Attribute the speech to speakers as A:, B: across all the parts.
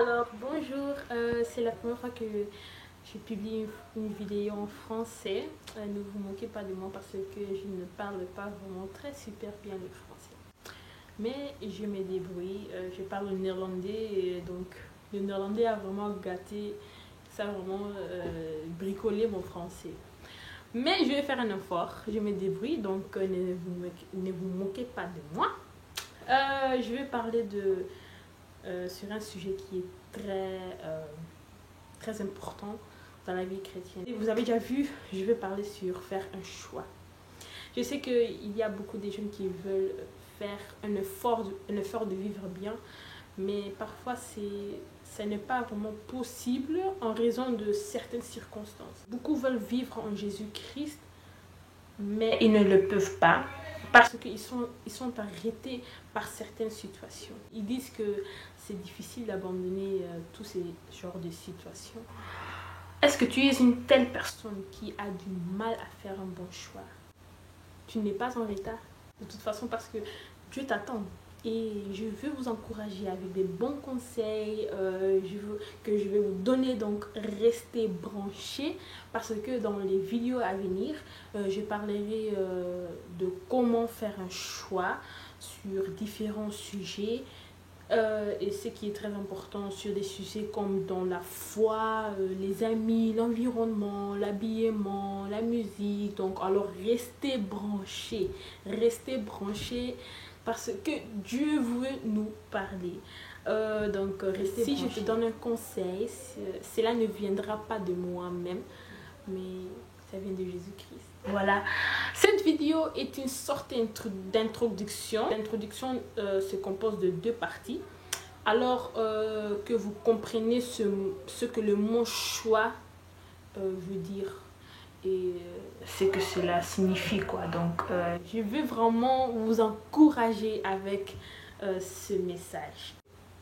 A: Alors bonjour, c'est la première fois que je publie une vidéo en français. Ne vous moquez pas de moi parce que je ne parle pas vraiment très super bien le français. Mais je me débrouille, je parle le néerlandais et donc le néerlandais a vraiment gâté, ça a vraiment bricolé mon français. Mais je vais faire un effort, je me débrouille donc ne vous moquez pas de moi. Je vais parler sur un sujet qui est très important dans la vie chrétienne. Et vous avez déjà vu, je vais parler sur faire un choix. Je sais qu'il y a beaucoup de jeunes qui veulent faire un effort de vivre bien, mais parfois ça n'est pas vraiment possible en raison de certaines circonstances. Beaucoup veulent vivre en Jésus-Christ, mais ils ne le peuvent pas parce qu'ils sont arrêtés par certaines situations. Ils disent que c'est difficile d'abandonner tous ces genres de situations. Est-ce que tu es une telle personne qui a du mal à faire un bon choix? Tu n'es pas en retard, de toute façon, parce que Dieu t'attend. Et je veux vous encourager avec des bons conseils que je vais vous donner. Donc restez branchés parce que dans les vidéos à venir, je parlerai de comment faire un choix sur différents sujets. Et ce qui est très important sur des sujets comme dans la foi, les amis, l'environnement, l'habillement, la musique. Donc alors restez branchés parce que Dieu veut nous parler. Si je te donne un conseil, cela ne viendra pas de moi-même, mais ça vient de Jésus-Christ. Voilà, cette vidéo est une sorte d'introduction. L'introduction se compose de deux parties. Alors que vous comprenez ce que le mot choix veut dire et ce que cela signifie quoi. Donc je veux vraiment vous encourager avec ce message.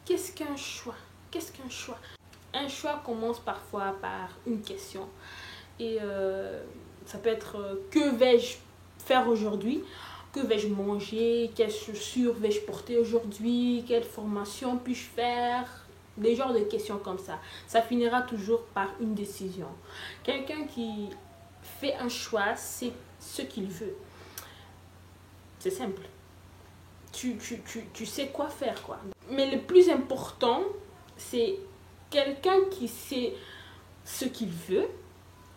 A: Qu'est-ce qu'un choix? Qu'est-ce qu'un choix? Un choix commence parfois par une question et ça peut être que vais-je faire aujourd'hui? Que vais-je manger? Quelles chaussures vais-je porter aujourd'hui? Quelle formation puis-je faire? Des genres de questions comme ça. Ça finira toujours par une décision. Quelqu'un qui fait un choix, c'est ce qu'il veut. C'est simple. Tu sais quoi faire, quoi. Mais le plus important, c'est quelqu'un qui sait ce qu'il veut,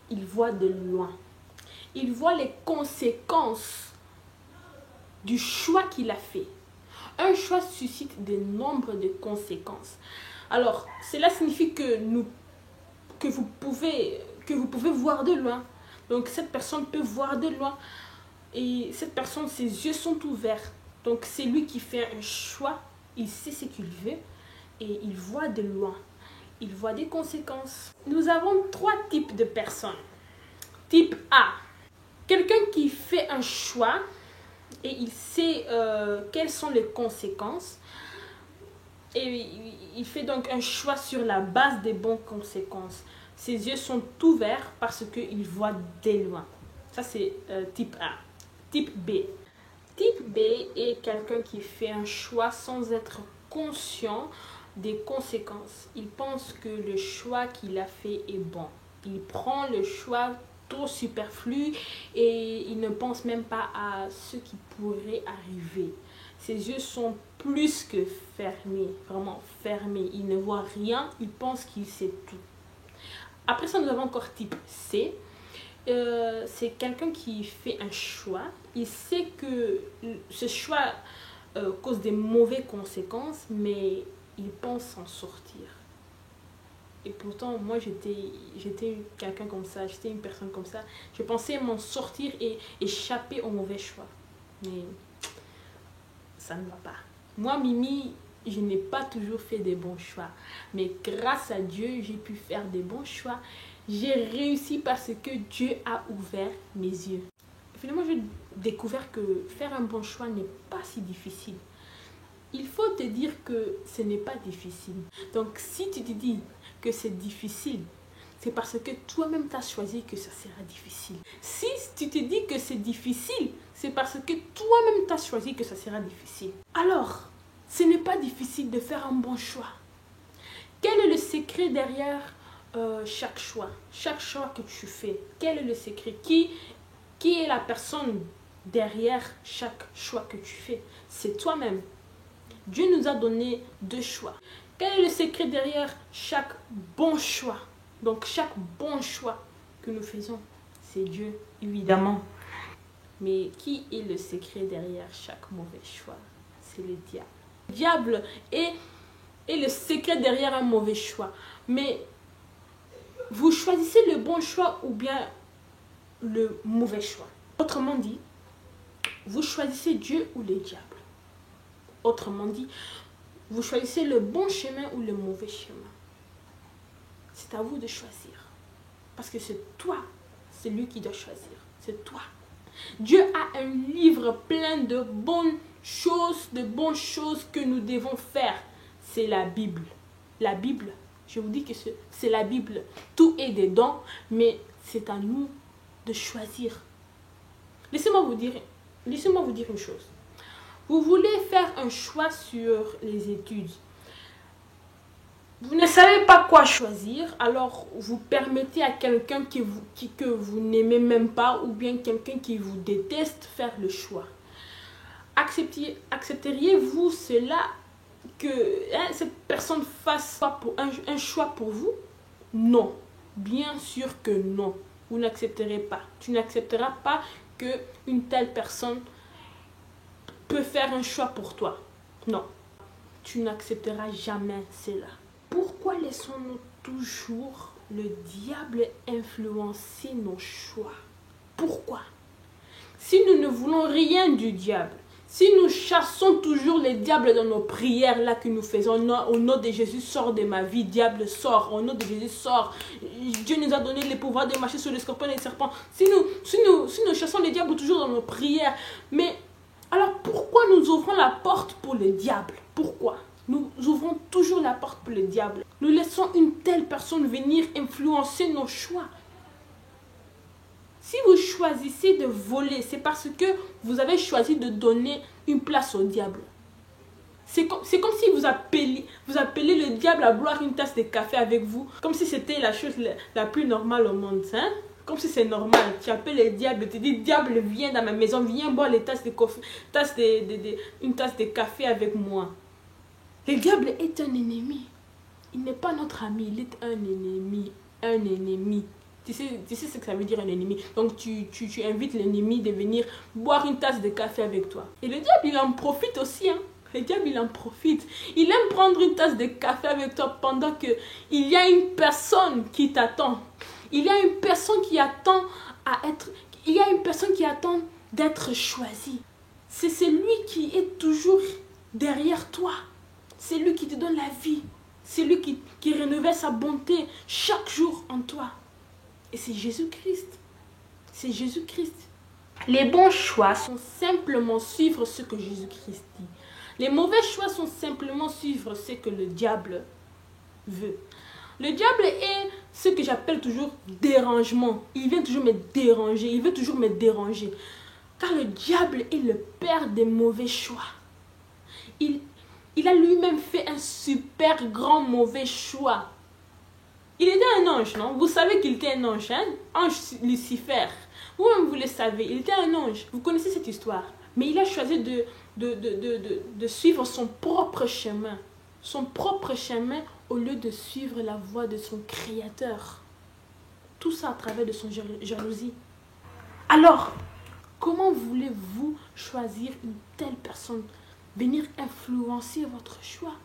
A: il voit de loin. Il voit les conséquences du choix qu'il a fait. Un choix suscite de nombreuses conséquences. Alors, cela signifie que vous pouvez voir de loin. Donc, cette personne peut voir de loin. Et cette personne, ses yeux sont ouverts. Donc, c'est lui qui fait un choix. Il sait ce qu'il veut. Et il voit de loin. Il voit des conséquences. Nous avons trois types de personnes. Type A. Quelqu'un qui fait un choix et il sait quelles sont les conséquences et il fait donc un choix sur la base des bonnes conséquences. Ses yeux sont ouverts parce qu'il voit de loin. Ça c'est type A. Type B. Type B est quelqu'un qui fait un choix sans être conscient des conséquences. Il pense que le choix qu'il a fait est bon. Il prend le choix trop superflu et il ne pense même pas à ce qui pourrait arriver. Ses yeux sont plus que fermés, vraiment fermés. Il ne voit rien, il pense qu'il sait tout. Après ça, nous avons encore type C. C'est quelqu'un qui fait un choix. Il sait que ce choix cause des mauvaises conséquences, mais il pense s'en sortir. Et pourtant, moi, j'étais quelqu'un comme ça, j'étais une personne comme ça. Je pensais m'en sortir et échapper au mauvais choix. Mais ça ne va pas. Moi, Mimi, je n'ai pas toujours fait des bons choix. Mais grâce à Dieu, j'ai pu faire des bons choix. J'ai réussi parce que Dieu a ouvert mes yeux. Finalement, j'ai découvert que faire un bon choix n'est pas si difficile. Il faut te dire que ce n'est pas difficile. Donc, si tu te dis que c'est difficile, c'est parce que toi-même tu as choisi que ça sera difficile. Si tu te dis que c'est difficile, c'est parce que toi-même tu as choisi que ça sera difficile. Alors, ce n'est pas difficile de faire un bon choix. Quel secret derrière chaque choix que tu fais? Quel est le secret? Qui est la personne derrière chaque choix que tu fais? C'est toi-même. Dieu nous a donné 2 choix. Quel est le secret derrière chaque bon choix? Donc chaque bon choix que nous faisons, c'est Dieu, évidemment. Mais qui est le secret derrière chaque mauvais choix? C'est le diable. Le diable est le secret derrière un mauvais choix. Mais vous choisissez le bon choix ou bien le mauvais choix? Autrement dit, vous choisissez Dieu ou le diable? Autrement dit, vous choisissez le bon chemin ou le mauvais chemin? C'est à vous de choisir. Parce que c'est toi, c'est lui qui doit choisir. C'est toi. Dieu a un livre plein de bonnes choses que nous devons faire. C'est la Bible. La Bible, je vous dis que c'est la Bible. Tout est dedans, mais c'est à nous de choisir. Laissez-moi vous dire une chose. Vous voulez faire un choix sur les études. Vous ne savez pas quoi choisir, alors vous permettez à quelqu'un que vous n'aimez même pas ou bien quelqu'un qui vous déteste faire le choix. Accepteriez-vous cela que cette personne fasse un choix pour vous? Non, bien sûr que non. Vous n'accepterez pas. Tu n'accepteras pas qu'une telle personne peut faire un choix pour toi. Non, tu n'accepteras jamais cela. Pourquoi laissons-nous toujours le diable influencer nos choix? Pourquoi? Si nous ne voulons rien du diable, si nous chassons toujours les diables dans nos prières là que nous faisons, au nom de Jésus, sors de ma vie, diable, sors, au nom de Jésus, sors. Dieu nous a donné le pouvoir de marcher sur les scorpions et les serpents. Si nous chassons les diables toujours dans nos prières, mais alors pourquoi nous ouvrons la porte pour le diable? Pourquoi? Nous ouvrons toujours la porte pour le diable. Nous laissons une telle personne venir influencer nos choix. Si vous choisissez de voler, c'est parce que vous avez choisi de donner une place au diable. C'est comme si vous appelez le diable à boire une tasse de café avec vous, comme si c'était la chose la plus normale au monde. Hein? Comme si c'est normal. Tu appelles le diable, tu dis, diable, viens dans ma maison, viens boire une tasse de café avec moi. Le diable est un ennemi. Il n'est pas notre ami, il est un ennemi. Un ennemi. Tu sais ce que ça veut dire un ennemi. Donc tu invites l'ennemi de venir boire une tasse de café avec toi. Et le diable, il en profite aussi. Hein. Le diable, il en profite. Il aime prendre une tasse de café avec toi pendant qu'il y a une personne qui t'attend. Il y a une personne qui attend d'être choisie. C'est lui qui est toujours derrière toi. C'est lui qui te donne la vie. C'est lui qui renouvelle sa bonté chaque jour en toi. Et c'est Jésus-Christ. C'est Jésus-Christ. Les bons choix sont simplement suivre ce que Jésus-Christ dit. Les mauvais choix sont simplement suivre ce que le diable veut. Le diable est ce que j'appelle toujours dérangement. Il vient toujours me déranger. Il veut toujours me déranger. Car le diable est le père des mauvais choix. Il a lui-même fait un super grand mauvais choix. Il était un ange, non? Vous savez qu'il était un ange, hein? Ange Lucifer. Vous-même, vous le savez, il était un ange. Vous connaissez cette histoire. Mais il a choisi de suivre son propre chemin. Son propre chemin au lieu de suivre la voie de son Créateur. Tout ça à travers de son jalousie. Alors, comment voulez-vous choisir une telle personne? Venir influencer votre choix?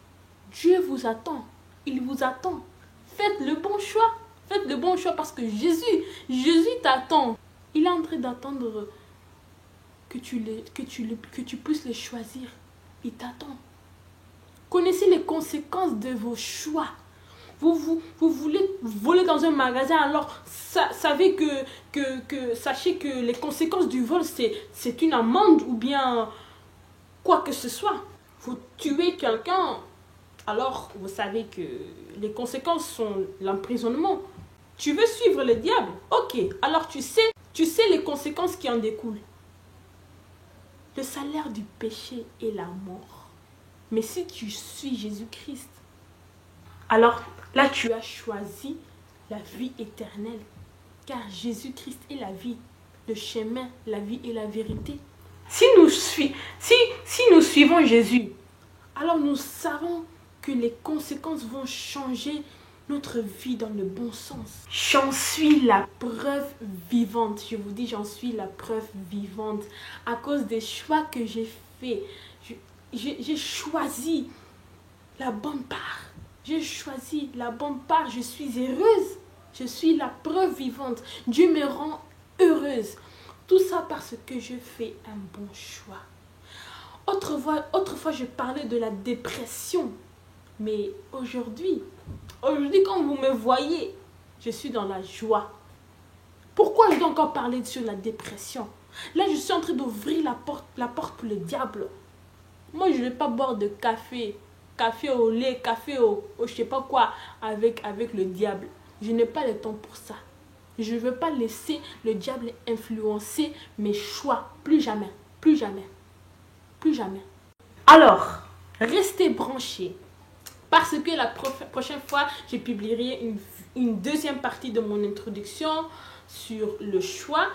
A: Dieu vous attend. Il vous attend. Faites le bon choix. Faites le bon choix parce que Jésus t'attend. Il est en train d'attendre que tu puisses le choisir. Il t'attend. Connaissez les conséquences de vos choix. Vous voulez voler dans un magasin, alors sachez que les conséquences du vol, c'est une amende ou bien quoi que ce soit. Vous tuez quelqu'un, alors vous savez que les conséquences sont l'emprisonnement. Tu veux suivre le diable? Ok, alors tu sais les conséquences qui en découlent. Le salaire du péché est la mort. Mais si tu suis Jésus-Christ, alors Là, tu as choisi la vie éternelle. Car Jésus-Christ est la vie, le chemin, la vie et la vérité. Si nous suivons Jésus, alors nous savons que les conséquences vont changer notre vie dans le bon sens. J'en suis la preuve vivante. Je vous dis, j'en suis la preuve vivante. À cause des choix que j'ai faits, j'ai choisi la bonne part. J'ai choisi la bonne part. Je suis heureuse. Je suis la preuve vivante. Dieu me rend heureuse. Tout ça parce que je fais un bon choix. Autrefois, je parlais de la dépression. Mais aujourd'hui, quand vous me voyez, je suis dans la joie. Pourquoi je dois encore parler sur la dépression? Là, je suis en train d'ouvrir la porte pour le diable. Moi, je ne vais pas boire de café au lait, café au je sais pas quoi, avec le diable. Je n'ai pas le temps pour ça. Je ne veux pas laisser le diable influencer mes choix. Plus jamais, plus jamais, plus jamais. Alors, restez branchés. Parce que la prochaine fois, je publierai une deuxième partie de mon introduction sur le choix.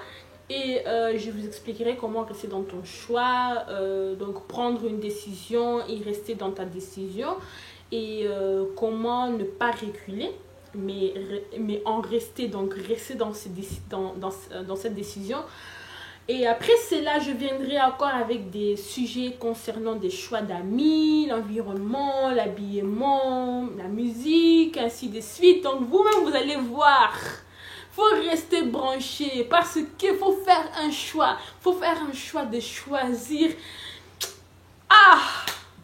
A: Et je vous expliquerai comment rester dans ton choix, donc prendre une décision et rester dans ta décision. Et comment ne pas reculer, mais rester dans cette décision. Et après cela, je viendrai encore avec des sujets concernant des choix d'amis, l'environnement, l'habillement, la musique, ainsi de suite. Donc vous-même, vous allez voir. Il faut rester branché parce qu'il faut faire un choix. Il faut faire un choix de choisir. Ah,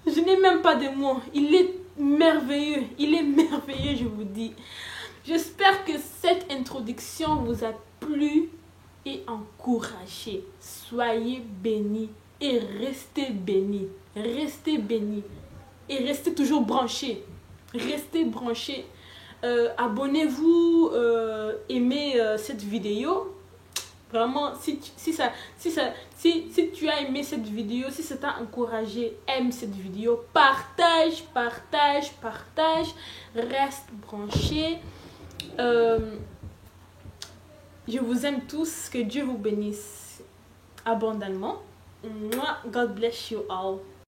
A: je n'ai même pas de mots. Il est merveilleux. Il est merveilleux, je vous dis. J'espère que cette introduction vous a plu et encouragé. Soyez bénis et restez bénis. Restez bénis et restez toujours branchés. Restez branchés. Abonnez-vous, aimez cette vidéo. Vraiment, si tu as aimé cette vidéo, si ça t'a encouragé, aime cette vidéo, partage. Reste branché. Je vous aime tous. Que Dieu vous bénisse abondamment. God bless you all.